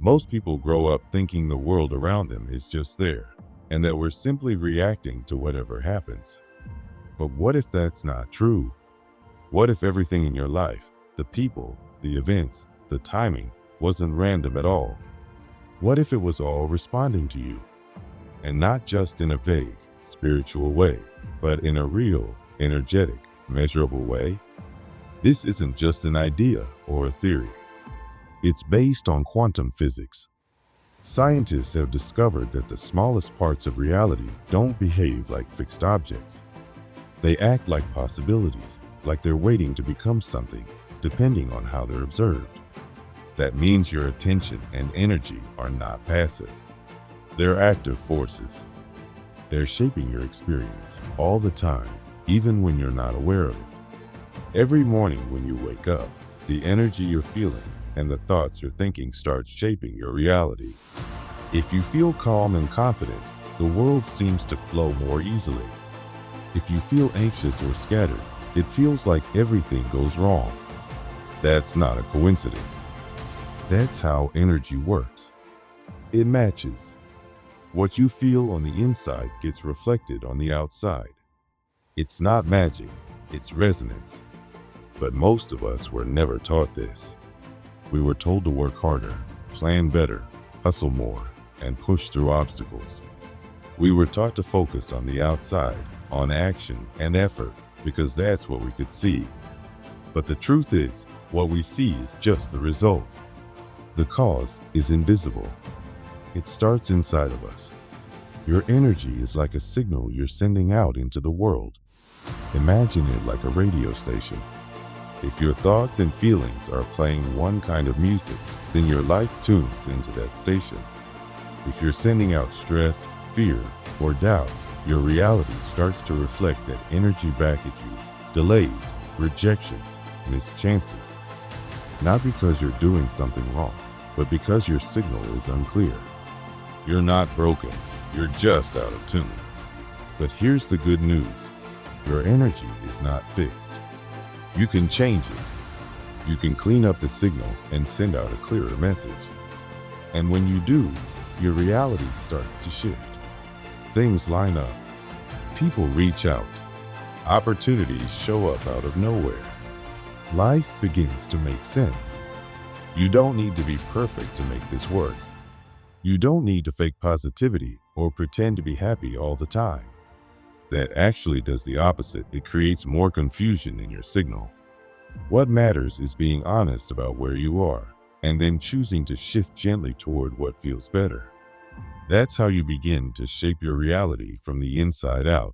Most people grow up thinking the world around them is just there, and that we're simply reacting to whatever happens. But what if that's not true? What if everything in your life, the people, the events, the timing, wasn't random at all? What if it was all responding to you? And not just in a vague, spiritual way, but in a real, energetic, measurable way? This isn't just an idea or a theory. It's based on quantum physics. Scientists have discovered that the smallest parts of reality don't behave like fixed objects. They act like possibilities, like they're waiting to become something, depending on how they're observed. That means your attention and energy are not passive. They're active forces. They're shaping your experience all the time, even when you're not aware of it. Every morning when you wake up, the energy you're feeling and the thoughts you're thinking start shaping your reality. If you feel calm and confident, the world seems to flow more easily. If you feel anxious or scattered, it feels like everything goes wrong. That's not a coincidence. That's how energy works. It matches. What you feel on the inside gets reflected on the outside. It's not magic, it's resonance. But most of us were never taught this. We were told to work harder, plan better, hustle more, and push through obstacles. We were taught to focus on the outside, on action and effort, because that's what we could see. But the truth is, what we see is just the result. The cause is invisible. It starts inside of us. Your energy is like a signal you're sending out into the world. Imagine it like a radio station. If your thoughts and feelings are playing one kind of music, then your life tunes into that station. If you're sending out stress, fear, or doubt, your reality starts to reflect that energy back at you. Delays, rejections, missed chances. Not because you're doing something wrong, but because your signal is unclear. You're not broken, you're just out of tune. But here's the good news. Your energy is not fixed. You can change it. You can clean up the signal and send out a clearer message. And when you do, your reality starts to shift. Things line up. People reach out. Opportunities show up out of nowhere. Life begins to make sense. You don't need to be perfect to make this work. You don't need to fake positivity or pretend to be happy all the time. That actually does the opposite. It creates more confusion in your signal. What matters is being honest about where you are, and then choosing to shift gently toward what feels better. That's how you begin to shape your reality from the inside out.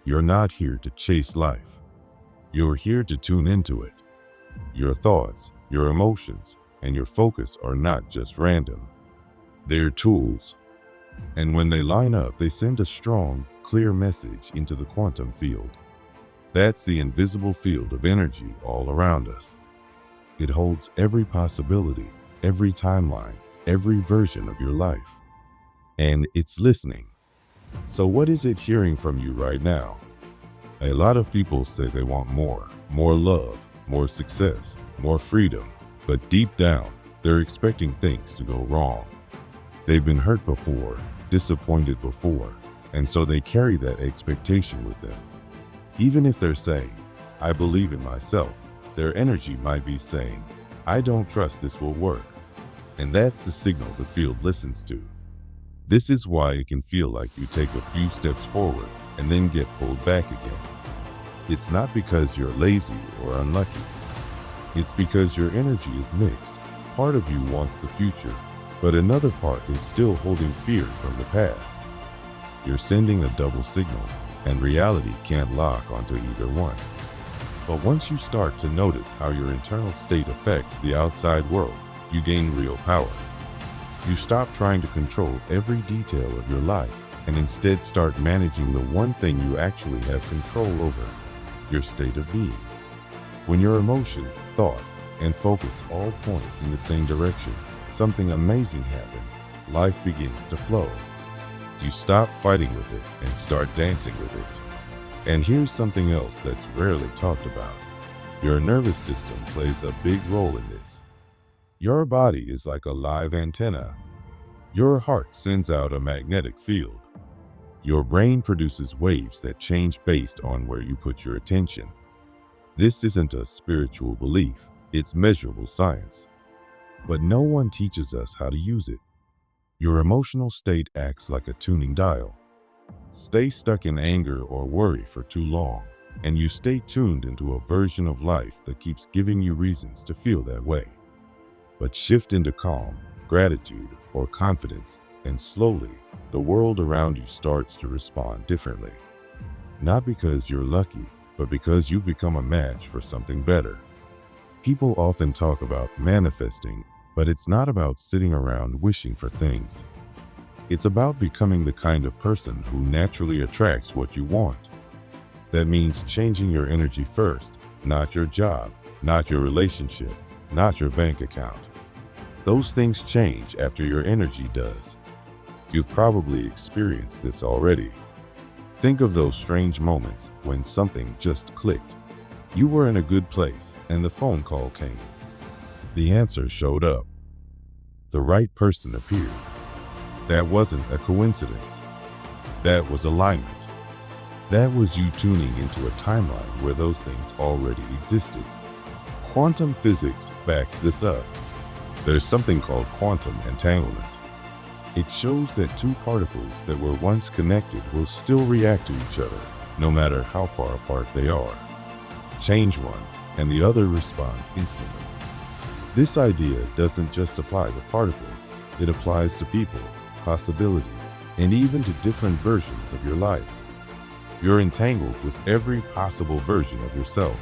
You're not here to chase life. You're here to tune into it. Your thoughts, your emotions, and your focus are not just random. They're tools. And when they line up, they send a strong, clear message into the quantum field. That's the invisible field of energy all around us. It holds every possibility, every timeline, every version of your life. And it's listening. So what is it hearing from you right now? A lot of people say they want more love, more success, more freedom. But deep down, they're expecting things to go wrong. They've been hurt before, disappointed before, and so they carry that expectation with them. Even if they're saying, I believe in myself, their energy might be saying, I don't trust this will work. And that's the signal the field listens to. This is why it can feel like you take a few steps forward and then get pulled back again. It's not because you're lazy or unlucky. It's because your energy is mixed. Part of you wants the future, but another part is still holding fear from the past. You're sending a double signal, and reality can't lock onto either one. But once you start to notice how your internal state affects the outside world, you gain real power. You stop trying to control every detail of your life and instead start managing the one thing you actually have control over, your state of being. When your emotions, thoughts, and focus all point in the same direction, something amazing happens. Life begins to flow. You stop fighting with it and start dancing with it. And here's something else that's rarely talked about. Your nervous system plays a big role in this. Your body is like a live antenna. Your heart sends out a magnetic field. Your brain produces waves that change based on where you put your attention. This isn't a spiritual belief, it's measurable science. But no one teaches us how to use it. Your emotional state acts like a tuning dial. Stay stuck in anger or worry for too long, and you stay tuned into a version of life that keeps giving you reasons to feel that way. But shift into calm, gratitude, or confidence, and slowly, the world around you starts to respond differently. Not because you're lucky, but because you've become a match for something better. People often talk about manifesting, but it's not about sitting around wishing for things. It's about becoming the kind of person who naturally attracts what you want. That means changing your energy first, not your job, not your relationship, not your bank account. Those things change after your energy does. You've probably experienced this already. Think of those strange moments when something just clicked. You were in a good place and the phone call came. The answer showed up. The right person appeared. That wasn't a coincidence. That was alignment. That was you tuning into a timeline where those things already existed. Quantum physics backs this up. There's something called quantum entanglement. It shows that two particles that were once connected will still react to each other, no matter how far apart they are. Change one, and the other responds instantly. This idea doesn't just apply to particles, it applies to people, possibilities, and even to different versions of your life. You're entangled with every possible version of yourself.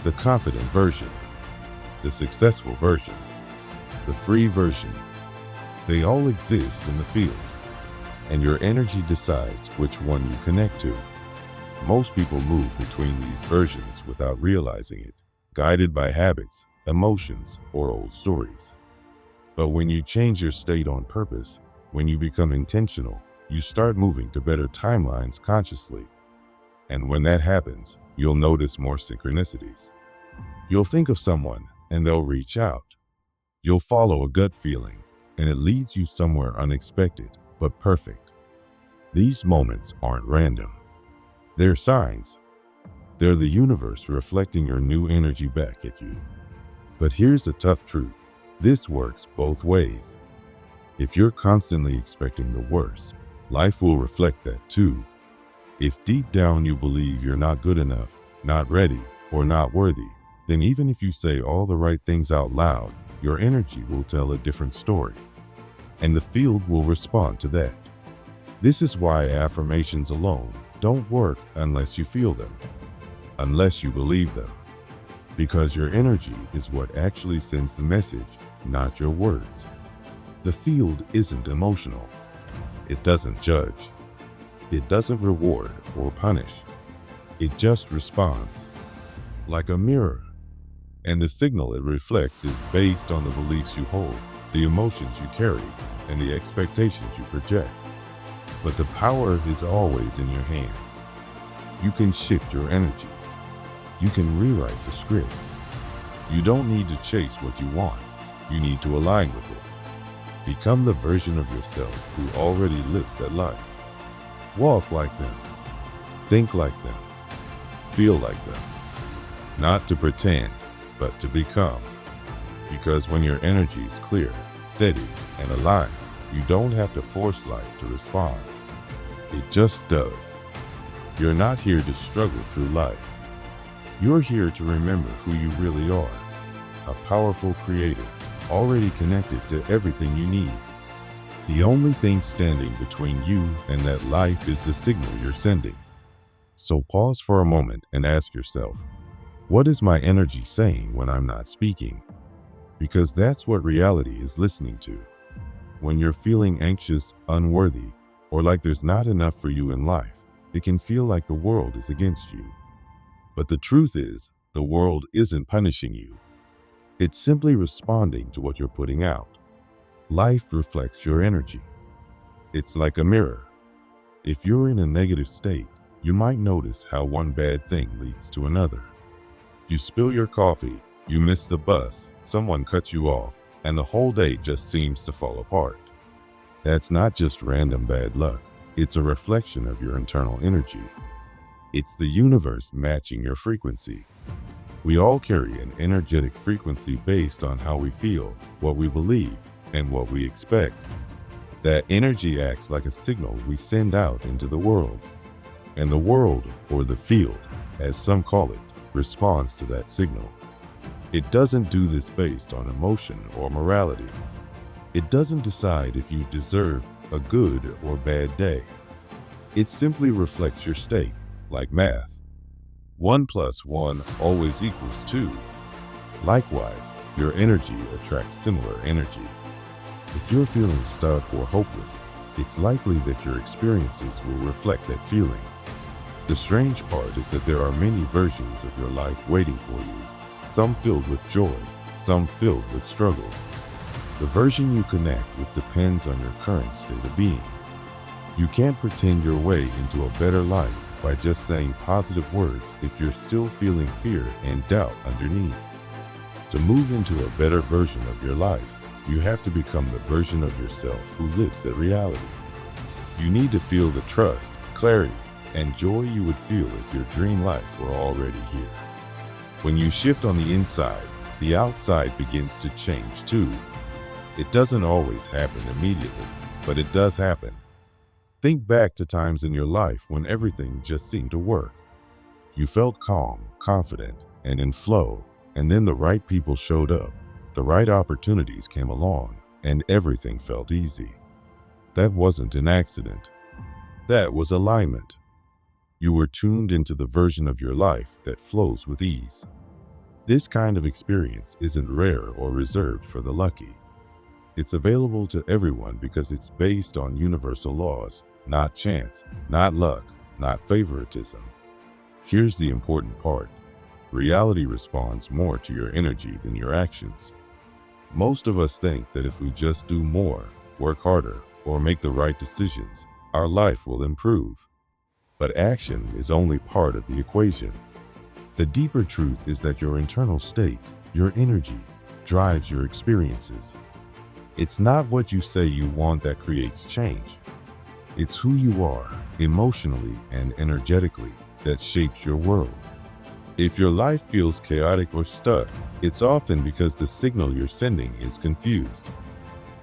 The confident version, the successful version, the free version. They all exist in the field, and your energy decides which one you connect to. Most people move between these versions without realizing it, guided by habits, emotions, or old stories. But when you change your state on purpose, when you become intentional, you start moving to better timelines consciously. And when that happens, you'll notice more synchronicities. You'll think of someone, and they'll reach out. You'll follow a gut feeling, and it leads you somewhere unexpected, but perfect. These moments aren't random. They're signs. They're the universe reflecting your new energy back at you. But here's the tough truth. This works both ways. If you're constantly expecting the worst, life will reflect that too. If deep down you believe you're not good enough, not ready, or not worthy, then even if you say all the right things out loud, your energy will tell a different story, and the field will respond to that. This is why affirmations alone don't work unless you feel them, unless you believe them, because your energy is what actually sends the message, not your words. The field isn't emotional. It doesn't judge. It doesn't reward or punish. It just responds, like a mirror. And the signal it reflects is based on the beliefs you hold, the emotions you carry, and the expectations you project. But the power is always in your hands. You can shift your energy. You can rewrite the script. You don't need to chase what you want. You need to align with it. Become the version of yourself who already lives that life. Walk like them. Think like them. Feel like them. Not to pretend, but to become. Because when your energy is clear, steady, and aligned, you don't have to force life to respond. It just does. You're not here to struggle through life. You're here to remember who you really are. A powerful creator, already connected to everything you need. The only thing standing between you and that life is the signal you're sending. So pause for a moment and ask yourself, what is my energy saying when I'm not speaking? Because that's what reality is listening to. When you're feeling anxious, unworthy, or like there's not enough for you in life, it can feel like the world is against you. But the truth is, the world isn't punishing you. It's simply responding to what you're putting out. Life reflects your energy. It's like a mirror. If you're in a negative state, you might notice how one bad thing leads to another. You spill your coffee, you miss the bus, someone cuts you off, and the whole day just seems to fall apart. That's not just random bad luck. It's a reflection of your internal energy. It's the universe matching your frequency. We all carry an energetic frequency based on how we feel, what we believe, and what we expect. That energy acts like a signal we send out into the world. And the world, or the field, as some call it, responds to that signal. It doesn't do this based on emotion or morality. It doesn't decide if you deserve a good or bad day. It simply reflects your state, like math. 1 + 1 always equals 2. Likewise, your energy attracts similar energy. If you're feeling stuck or hopeless, it's likely that your experiences will reflect that feeling. The strange part is that there are many versions of your life waiting for you, some filled with joy, some filled with struggle. The version you connect with depends on your current state of being. You can't pretend your way into a better life by just saying positive words if you're still feeling fear and doubt underneath. To move into a better version of your life, you have to become the version of yourself who lives that reality. You need to feel the trust, clarity, and joy you would feel if your dream life were already here. When you shift on the inside, the outside begins to change too. It doesn't always happen immediately, but it does happen. Think back to times in your life when everything just seemed to work. You felt calm, confident, and in flow, and then the right people showed up, the right opportunities came along, and everything felt easy. That wasn't an accident. That was alignment. You were tuned into the version of your life that flows with ease. This kind of experience isn't rare or reserved for the lucky. It's available to everyone because it's based on universal laws, not chance, not luck, not favoritism. Here's the important part. Reality responds more to your energy than your actions. Most of us think that if we just do more, work harder, or make the right decisions, our life will improve. But action is only part of the equation. The deeper truth is that your internal state, your energy, drives your experiences. It's not what you say you want that creates change. It's who you are, emotionally and energetically, that shapes your world. If your life feels chaotic or stuck, it's often because the signal you're sending is confused.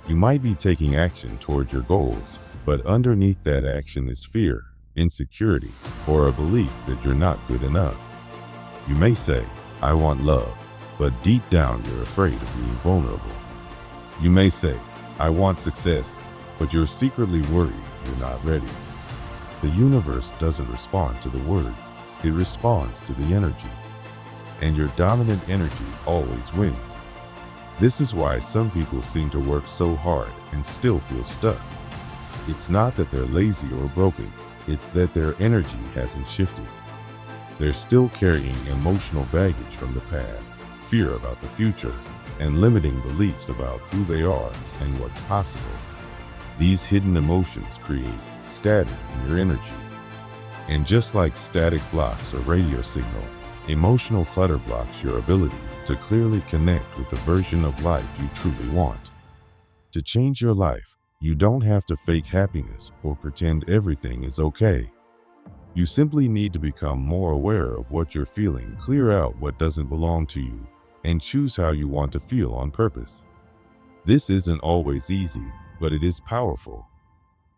You might be taking action toward your goals, but underneath that action is fear, insecurity, or a belief that you're not good enough. You may say, "I want love," but deep down you're afraid of being vulnerable. You may say, "I want success," but you're secretly worried you're not ready. The universe doesn't respond to the words, it responds to the energy. And your dominant energy always wins. This is why some people seem to work so hard and still feel stuck. It's not that they're lazy or broken, it's that their energy hasn't shifted. They're still carrying emotional baggage from the past, fear about the future, and limiting beliefs about who they are and what's possible. These hidden emotions create static in your energy. And just like static blocks a radio signal, emotional clutter blocks your ability to clearly connect with the version of life you truly want. To change your life, you don't have to fake happiness or pretend everything is okay. You simply need to become more aware of what you're feeling, clear out what doesn't belong to you, and choose how you want to feel on purpose. This isn't always easy, but it is powerful.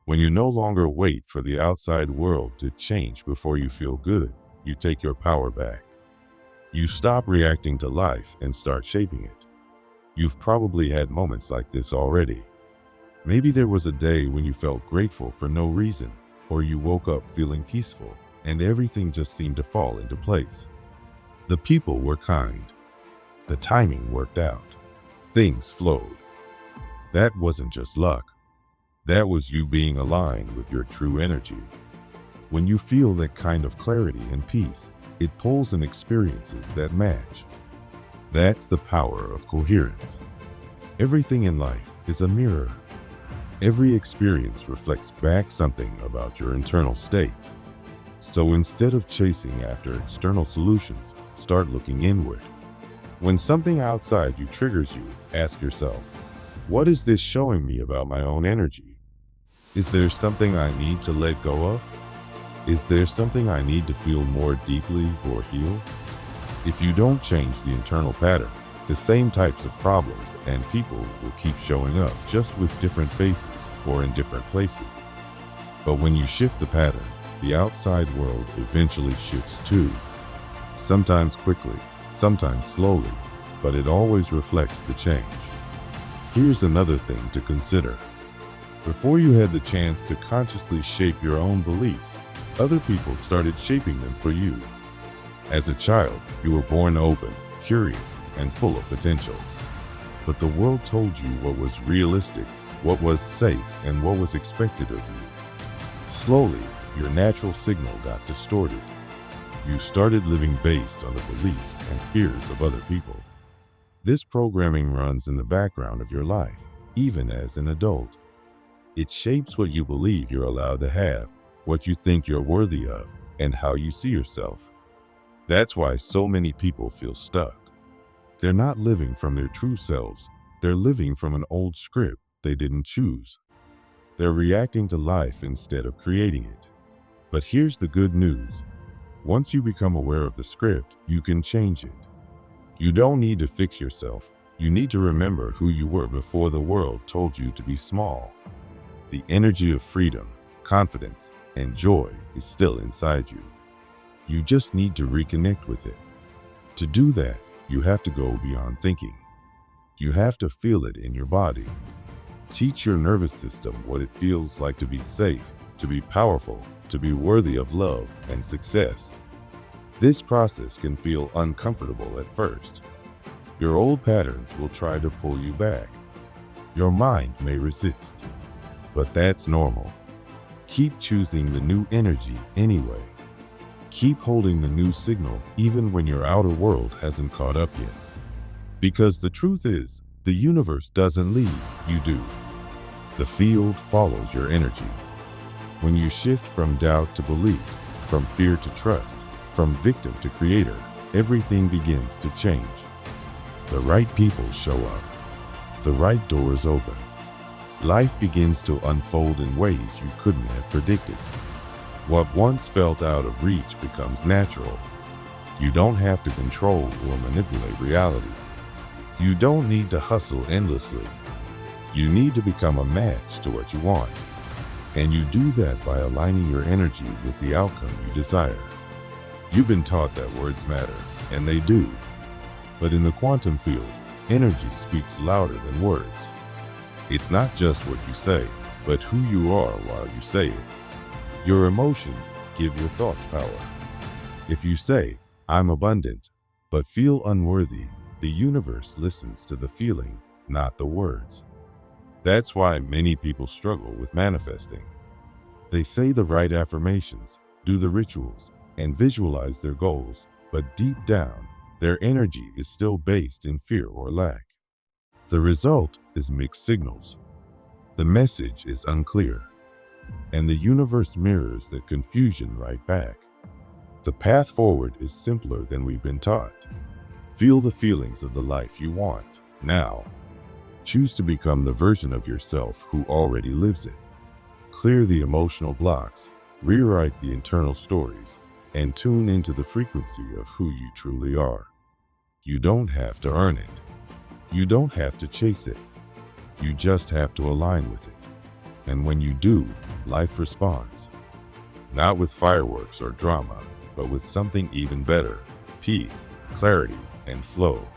When you no longer wait for the outside world to change before you feel good, you take your power back. You stop reacting to life and start shaping it. You've probably had moments like this already. Maybe there was a day when you felt grateful for no reason, or you woke up feeling peaceful, and everything just seemed to fall into place. The people were kind. The timing worked out. Things flowed. That wasn't just luck. That was you being aligned with your true energy. When you feel that kind of clarity and peace, it pulls in experiences that match. That's the power of coherence. Everything in life is a mirror. Every experience reflects back something about your internal state. So instead of chasing after external solutions, start looking inward. When something outside you triggers you, ask yourself, what is this showing me about my own energy? Is there something I need to let go of? Is there something I need to feel more deeply or heal? If you don't change the internal pattern, the same types of problems and people will keep showing up, just with different faces or in different places. But when you shift the pattern, the outside world eventually shifts too. Sometimes quickly, sometimes slowly, but it always reflects the change. Here's another thing to consider. Before you had the chance to consciously shape your own beliefs, other people started shaping them for you. As a child, you were born open, curious, and full of potential. But the world told you what was realistic, what was safe, and what was expected of you. Slowly, your natural signal got distorted. You started living based on the beliefs and fears of other people. This programming runs in the background of your life, even as an adult. It shapes what you believe you're allowed to have, what you think you're worthy of, and how you see yourself. That's why so many people feel stuck. They're not living from their true selves. They're living from an old script they didn't choose. They're reacting to life instead of creating it. But here's the good news. Once you become aware of the script, you can change it. You don't need to fix yourself. You need to remember who you were before the world told you to be small. The energy of freedom, confidence, and joy is still inside you. You just need to reconnect with it. To do that, you have to go beyond thinking. You have to feel it in your body. Teach your nervous system what it feels like to be safe, to be powerful, to be worthy of love and success. This process can feel uncomfortable at first. Your old patterns will try to pull you back. Your mind may resist, but that's normal. Keep choosing the new energy anyway. Keep holding the new signal even when your outer world hasn't caught up yet. Because the truth is, the universe doesn't lead, you do. The field follows your energy. When you shift from doubt to belief, from fear to trust, from victim to creator, everything begins to change. The right people show up. The right doors open. Life begins to unfold in ways you couldn't have predicted. What once felt out of reach becomes natural. You don't have to control or manipulate reality. You don't need to hustle endlessly. You need to become a match to what you want. And you do that by aligning your energy with the outcome you desire. You've been taught that words matter, and they do. But in the quantum field, energy speaks louder than words. It's not just what you say, but who you are while you say it. Your emotions give your thoughts power. If you say, I'm abundant, but feel unworthy, the universe listens to the feeling, not the words. That's why many people struggle with manifesting. They say the right affirmations, do the rituals, and visualize their goals, but deep down, their energy is still based in fear or lack. The result is mixed signals. The message is unclear, and the universe mirrors the confusion right back. The path forward is simpler than we've been taught. Feel the feelings of the life you want now. Choose to become the version of yourself who already lives it. Clear the emotional blocks, rewrite the internal stories, and tune into the frequency of who you truly are. You don't have to earn it. You don't have to chase it. You just have to align with it. And when you do, life responds. Not with fireworks or drama, but with something even better: peace, clarity, and flow.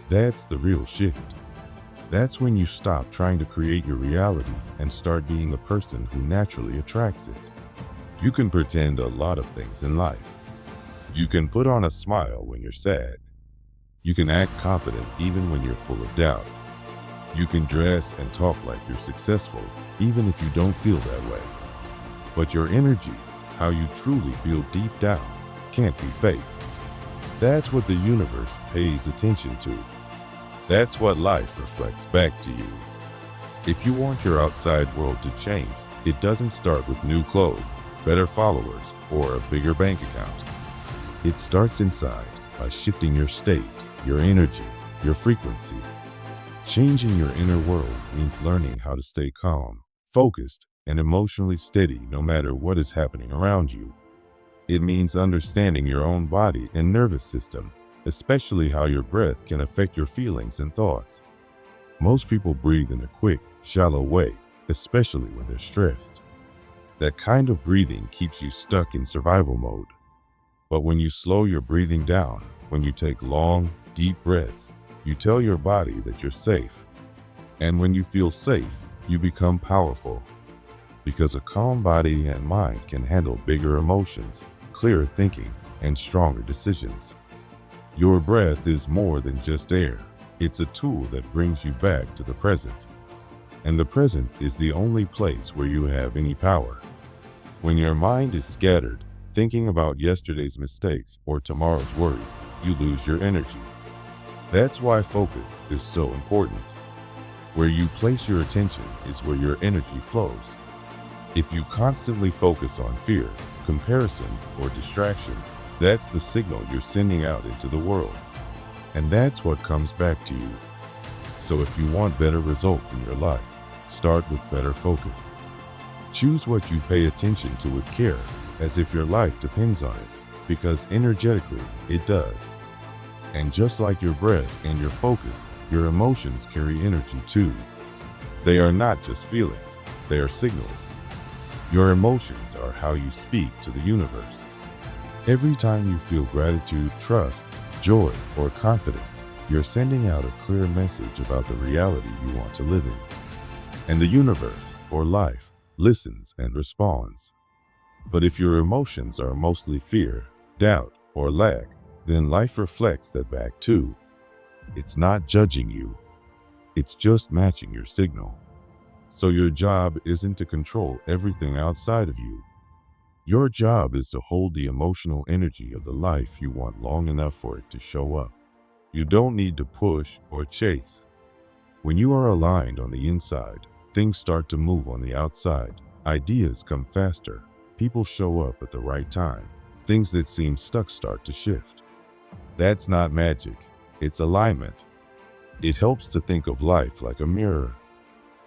That's the real shift. That's when you stop trying to create your reality and start being the person who naturally attracts it. You can pretend a lot of things in life. You can put on a smile when you're sad. You can act confident even when you're full of doubt. You can dress and talk like you're successful even if you don't feel that way. But your energy, how you truly feel deep down, can't be faked. That's what the universe pays attention to. That's what life reflects back to you. If you want your outside world to change, it doesn't start with new clothes, better followers, or a bigger bank account. It starts inside, by shifting your state, your energy, your frequency. Changing your inner world means learning how to stay calm, focused, and emotionally steady no matter what is happening around you. It means understanding your own body and nervous system, especially how your breath can affect your feelings and thoughts. Most people breathe in a quick, shallow way, especially when they're stressed. That kind of breathing keeps you stuck in survival mode. But when you slow your breathing down, when you take long, deep breaths, you tell your body that you're safe. And when you feel safe, you become powerful. Because a calm body and mind can handle bigger emotions, clearer thinking, and stronger decisions. Your breath is more than just air. It's a tool that brings you back to the present. And the present is the only place where you have any power. When your mind is scattered, thinking about yesterday's mistakes or tomorrow's worries, you lose your energy. That's why focus is so important. Where you place your attention is where your energy flows. If you constantly focus on fear, comparison, or distractions, that's the signal you're sending out into the world. And that's what comes back to you. So if you want better results in your life, start with better focus. Choose what you pay attention to with care, as if your life depends on it, because energetically it does. And just like your breath and your focus, your emotions carry energy too. They are not just feelings, they are signals. Your emotions are how you speak to the universe. Every time you feel gratitude, trust, joy, or confidence, you're sending out a clear message about the reality you want to live in. And the universe, or life, listens and responds. But if your emotions are mostly fear, doubt, or lack, then life reflects that back too. It's not judging you. It's just matching your signal. So your job isn't to control everything outside of you. Your job is to hold the emotional energy of the life you want long enough for it to show up. You don't need to push or chase. When you are aligned on the inside, things start to move on the outside. Ideas come faster. People show up at the right time. Things that seem stuck start to shift. That's not magic. It's alignment. It helps to think of life like a mirror.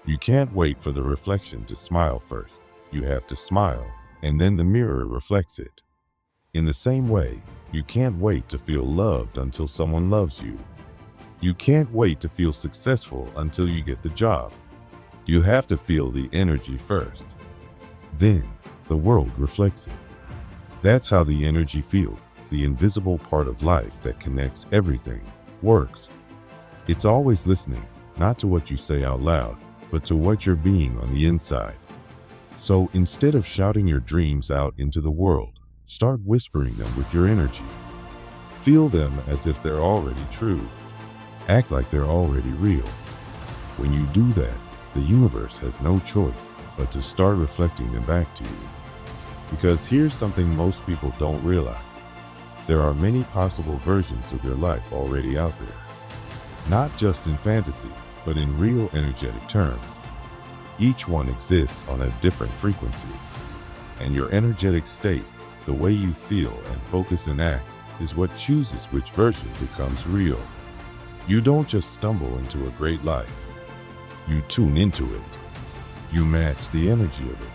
You can't wait for the reflection to smile first. You have to smile, and then the mirror reflects it. In the same way, you can't wait to feel loved until someone loves you. You can't wait to feel successful until you get the job. You have to feel the energy first. Then, the world reflects it. That's how the energy field, the invisible part of life that connects everything, works. It's always listening, not to what you say out loud, but to what you're being on the inside. So instead of shouting your dreams out into the world, start whispering them with your energy. Feel them as if they're already true. Act like they're already real. When you do that, the universe has no choice but to start reflecting them back to you. Because here's something most people don't realize. There are many possible versions of your life already out there. Not just in fantasy, but in real energetic terms. Each one exists on a different frequency. And your energetic state, the way you feel and focus and act, is what chooses which version becomes real. You don't just stumble into a great life. You tune into it. You match the energy of it.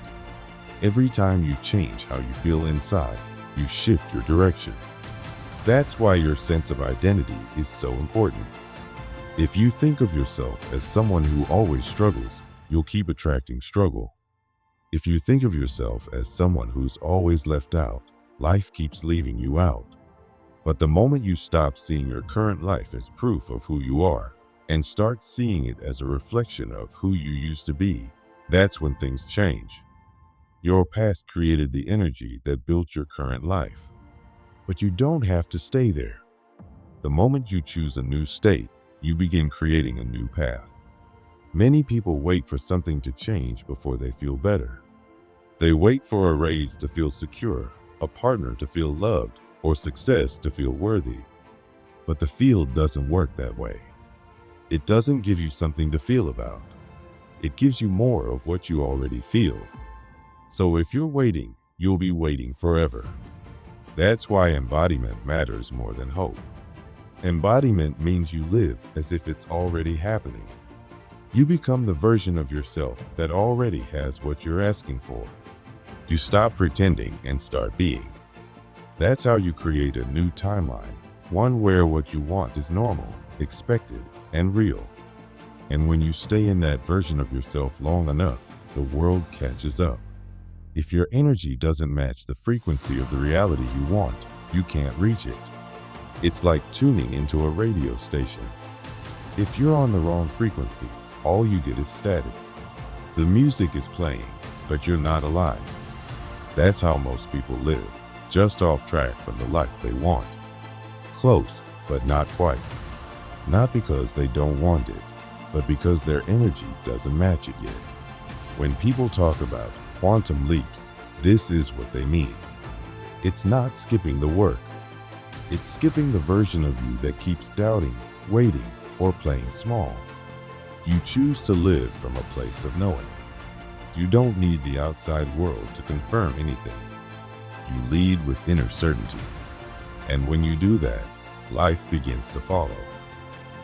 Every time you change how you feel inside, you shift your direction. That's why your sense of identity is so important. If you think of yourself as someone who always struggles, you'll keep attracting struggle. If you think of yourself as someone who's always left out, life keeps leaving you out. But the moment you stop seeing your current life as proof of who you are and start seeing it as a reflection of who you used to be, that's when things change. Your past created the energy that built your current life. But you don't have to stay there. The moment you choose a new state, you begin creating a new path. Many people wait for something to change before they feel better. They wait for a raise to feel secure, a partner to feel loved, or success to feel worthy. But the field doesn't work that way. It doesn't give you something to feel about. It gives you more of what you already feel. So if you're waiting, you'll be waiting forever. That's why embodiment matters more than hope. Embodiment means you live as if it's already happening. You become the version of yourself that already has what you're asking for. You stop pretending and start being. That's how you create a new timeline, one where what you want is normal, expected, and real. And when you stay in that version of yourself long enough, the world catches up. If your energy doesn't match the frequency of the reality you want, you can't reach it. It's like tuning into a radio station. If you're on the wrong frequency, all you get is static. The music is playing, but you're not alive. That's how most people live, just off track from the life they want. Close, but not quite. Not because they don't want it, but because their energy doesn't match it yet. When people talk about quantum leaps, this is what they mean. It's not skipping the work. It's skipping the version of you that keeps doubting, waiting, or playing small. You choose to live from a place of knowing. You don't need the outside world to confirm anything. You lead with inner certainty. And when you do that, life begins to follow.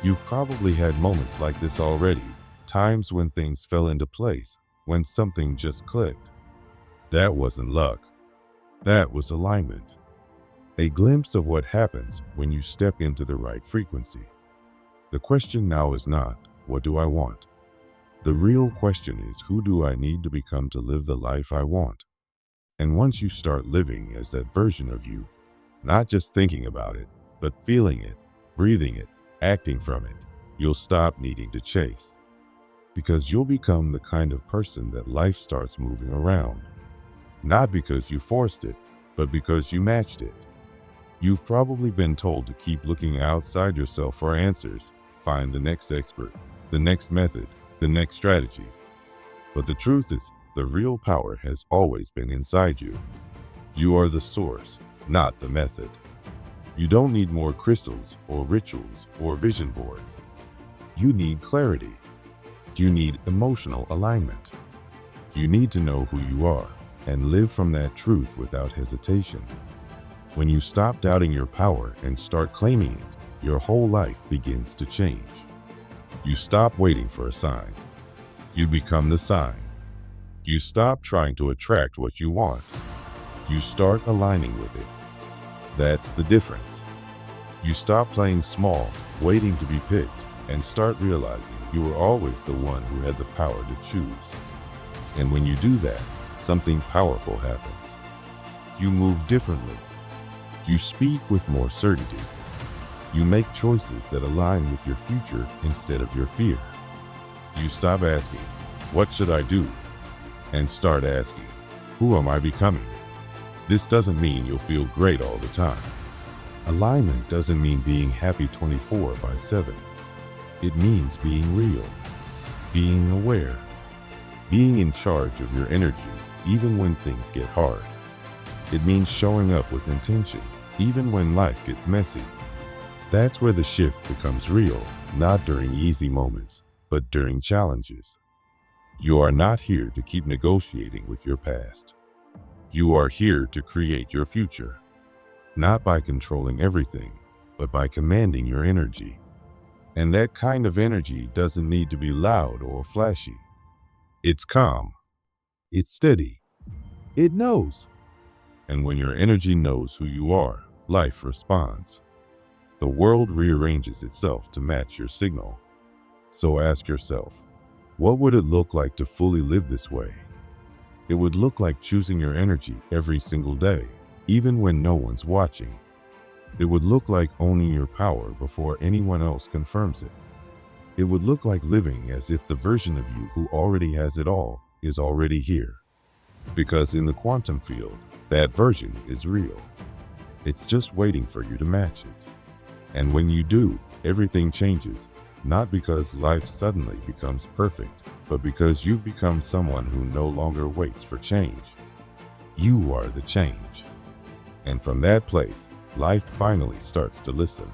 You've probably had moments like this already, times when things fell into place, when something just clicked. That wasn't luck. That was alignment. A glimpse of what happens when you step into the right frequency. The question now is not, what do I want? The real question is, who do I need to become to live the life I want? And once you start living as that version of you, not just thinking about it, but feeling it, breathing it, acting from it, you'll stop needing to chase. Because you'll become the kind of person that life starts moving around. Not because you forced it, but because you matched it. You've probably been told to keep looking outside yourself for answers, find the next expert, the next method, the next strategy. But the truth is, the real power has always been inside you. You are the source, not the method. You don't need more crystals or rituals or vision boards. You need clarity. You need emotional alignment. You need to know who you are and live from that truth without hesitation. When you stop doubting your power and start claiming it, your whole life begins to change. You stop waiting for a sign. You become the sign. You stop trying to attract what you want. You start aligning with it. That's the difference. You stop playing small, waiting to be picked, and start realizing you were always the one who had the power to choose. And when you do that, something powerful happens. You move differently. You speak with more certainty. You make choices that align with your future instead of your fear. You stop asking, what should I do? And start asking, who am I becoming? This doesn't mean you'll feel great all the time. Alignment doesn't mean being happy 24/7. It means being real, being aware, being in charge of your energy even when things get hard. It means showing up with intention even when life gets messy. That's where the shift becomes real, not during easy moments, but during challenges. You are not here to keep negotiating with your past. You are here to create your future, not by controlling everything, but by commanding your energy. And that kind of energy doesn't need to be loud or flashy. It's calm. It's steady. It knows. And when your energy knows who you are, life responds. The world rearranges itself to match your signal. So ask yourself, what would it look like to fully live this way? It would look like choosing your energy every single day, even when no one's watching. It would look like owning your power before anyone else confirms it. It would look like living as if the version of you who already has it all is already here. Because in the quantum field, that version is real. It's just waiting for you to match it. And when you do, everything changes, not because life suddenly becomes perfect, but because you've become someone who no longer waits for change. You are the change. And from that place, life finally starts to listen.